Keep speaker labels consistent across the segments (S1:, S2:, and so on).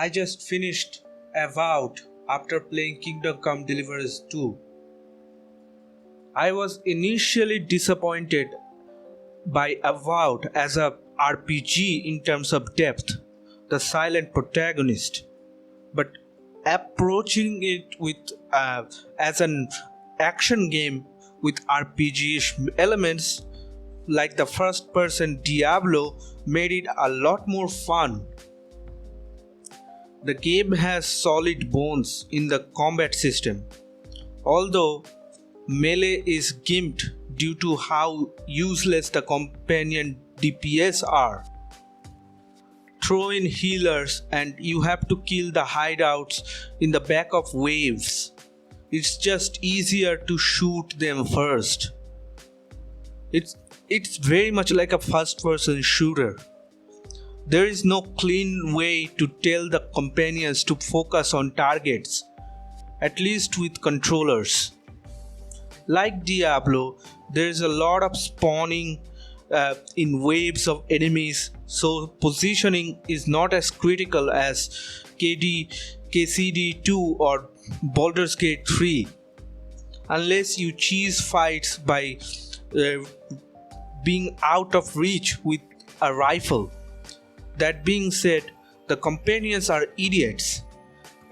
S1: I just finished Avowed after playing Kingdom Come Deliverance 2. I was initially disappointed by Avowed as a RPG in terms of depth, the silent protagonist, but approaching it with as an action game with RPG-ish elements like the first person Diablo made it a lot more fun. The game has solid bones in the combat system, although melee is gimped due to how useless the companion DPS are. Throw in healers and you have to kill the hideouts in the back of waves. It's just easier to shoot them first. It's very much like a first person shooter. There is no clean way to tell the companions to focus on targets, at least with controllers. Like Diablo, there is a lot of spawning in waves of enemies, so positioning is not as critical as KCD2 or Baldur's Gate 3, unless you cheese fights by being out of reach with a rifle. That being said, the companions are idiots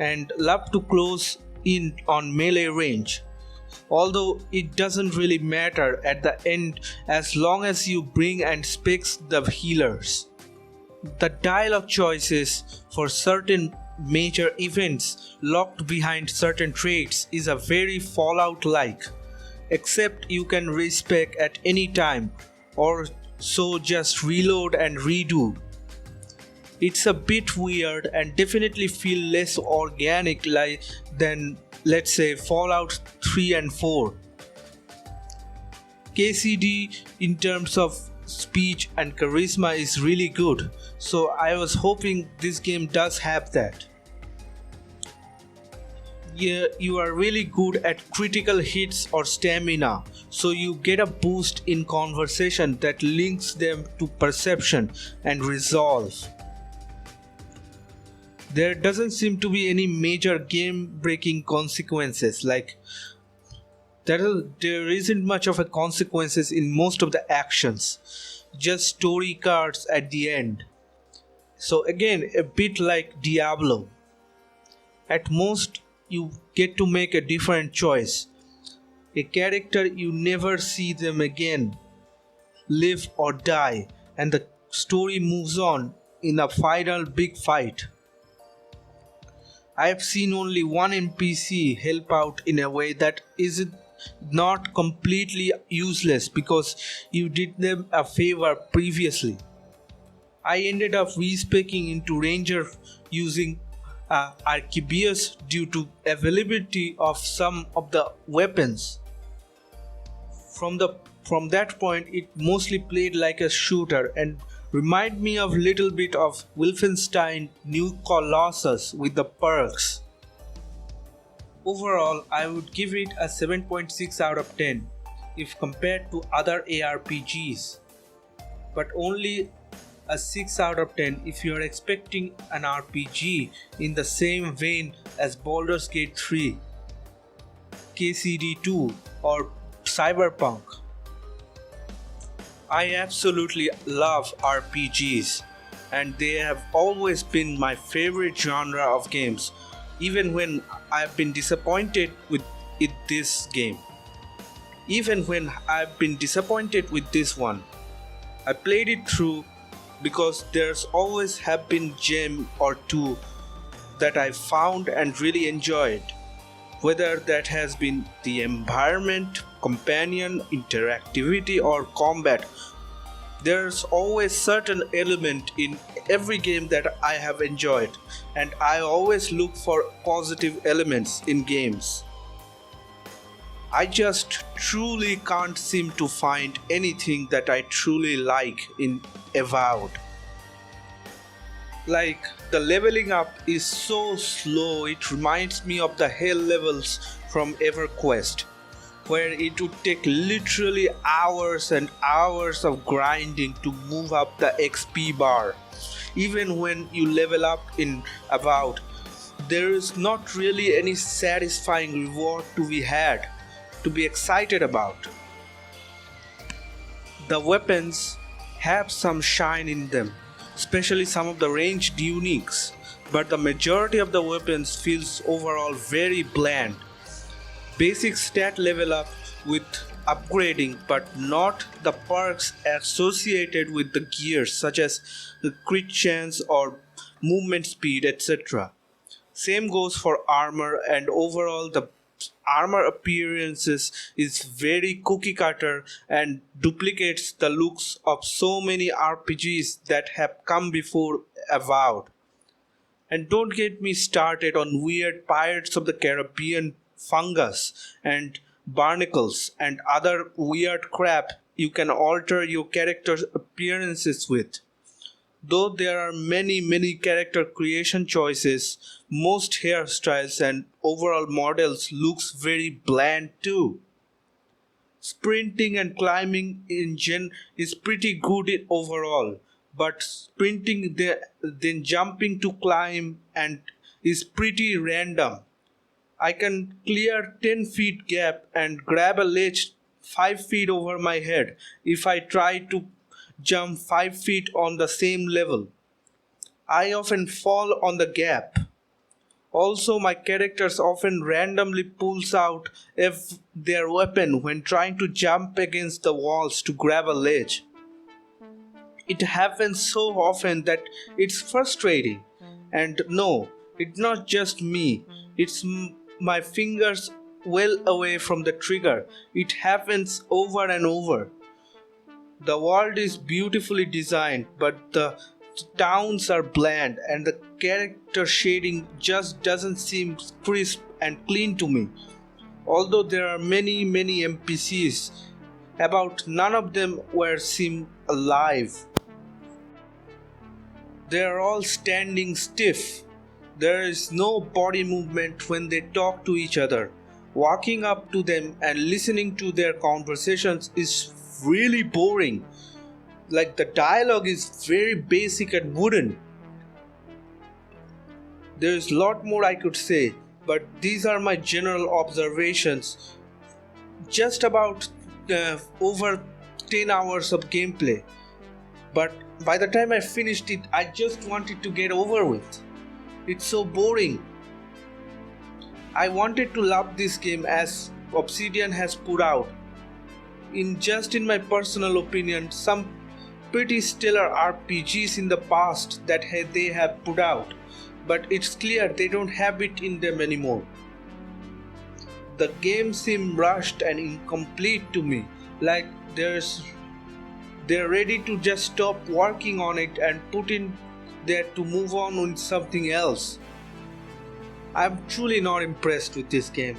S1: and love to close in on melee range, although it doesn't really matter at the end as long as you bring and specs the healers. The dialogue choices for certain major events locked behind certain traits is a very Fallout-like, except you can respec at any time or so just reload and redo. It's a bit weird and definitely feel less organic than, let's say, Fallout 3 and 4. KCD in terms of speech and charisma is really good, so I was hoping this game does have that. Yeah, you are really good at critical hits or stamina, so you get a boost in conversation that links them to perception and resolve. There doesn't seem to be any major game-breaking consequences, like there isn't much of a consequences in most of the actions, just story cards at the end. So again, a bit like Diablo. At most, you get to make a different choice. A character you never see them again, live or die, and the story moves on in a final big fight. I have seen only one NPC help out in a way that is not completely useless because you did them a favor previously. I ended up respeccing into Ranger using Arquebuss due to availability of some of the weapons. From that point, it mostly played like a shooter and remind me of little bit of Wolfenstein New Colossus with the perks. Overall, I would give it a 7.6 out of 10 if compared to other ARPGs, but only a 6 out of 10 if you are expecting an RPG in the same vein as Baldur's Gate 3, KCD2 or Cyberpunk. I absolutely love RPGs and they have always been my favorite genre of games, even when I've been disappointed with this game. Even when I've been disappointed with this one, I played it through because there's always have been gem or two that I found and really enjoyed. Whether that has been the environment, companion, interactivity or combat, there's always certain element in every game that I have enjoyed, and I always look for positive elements in games. I just truly can't seem to find anything that I truly like in Avowed. Like, the leveling up is so slow, it reminds me of the hell levels from EverQuest, where it would take literally hours and hours of grinding to move up the XP bar. even when you level up in Avowed, there is not really any satisfying reward to be had, to be excited about. The weapons have some shine in them, especially some of the ranged uniques, but the majority of the weapons feels overall very bland. Basic stat level up with upgrading, but not the perks associated with the gears such as the crit chance or movement speed, etc. Same goes for armor, and overall the armor appearances is very cookie cutter and duplicates the looks of so many RPGs that have come before Avowed. And don't get me started on weird Pirates of the Caribbean fungus and barnacles and other weird crap you can alter your character's appearances with. Though there are many character creation choices, most hairstyles and overall models looks very bland too. Sprinting and climbing engine is pretty good overall, but sprinting then jumping to climb and is pretty random. I can clear 10 feet gap and grab a ledge 5 feet over my head if I try to jump 5 feet on the same level. I often fall on the gap. Also, my characters often randomly pulls out their weapon when trying to jump against the walls to grab a ledge. It happens so often that it's frustrating. And no, it's not just me. It's my fingers well away from the trigger. It happens over and over. The world is beautifully designed, but the towns are bland and the character shading just doesn't seem crisp and clean to me. Although there are many NPCs, about none of them seem alive. They are all standing stiff. There is no body movement when they talk to each other. Walking up to them and listening to their conversations is really boring. Like, the dialogue is very basic and wooden. There is a lot more I could say, but these are my general observations. Just about over 10 hours of gameplay. But by the time I finished it, I just wanted to get over with. It's so boring. I wanted to love this game as Obsidian has put out. In my personal opinion, some pretty stellar RPGs in the past that they have put out, but it's clear they don't have it in them anymore. The game seemed rushed and incomplete to me, like they're ready to just stop working on it and put in there to move on with something else. I'm truly not impressed with this game.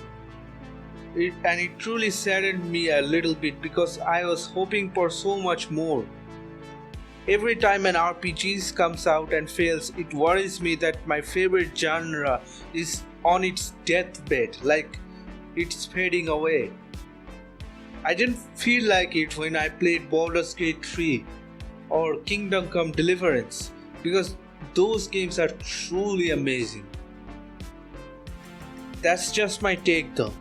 S1: It truly saddened me a little bit because I was hoping for so much more. Every time an RPG comes out and fails, it worries me that my favorite genre is on its deathbed, like it's fading away. I didn't feel like it when I played Baldur's Gate 3 or Kingdom Come Deliverance, because those games are truly amazing. That's just my take though,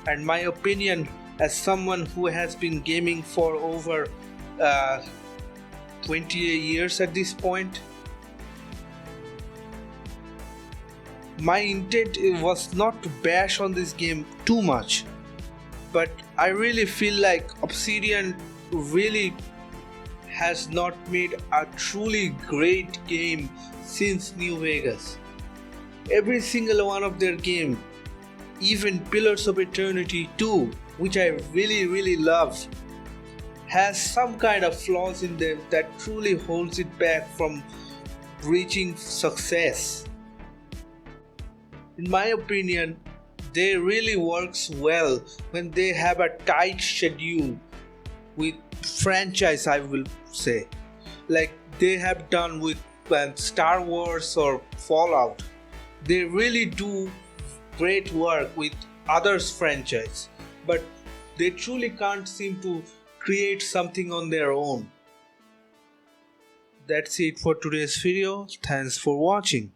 S1: and my opinion as someone who has been gaming for over 20 years at this point. My intent was not to bash on this game too much, but I really feel like Obsidian really has not made a truly great game since New Vegas. Every single one of their games, even Pillars of Eternity 2, which I really love, has some kind of flaws in them that truly holds it back from reaching success. In my opinion, they really works well when they have a tight schedule with franchise, I will say, like they have done with Star Wars or Fallout. They really do great work with others' franchise, but they truly can't seem to create something on their own. That's it for today's video. Thanks for watching.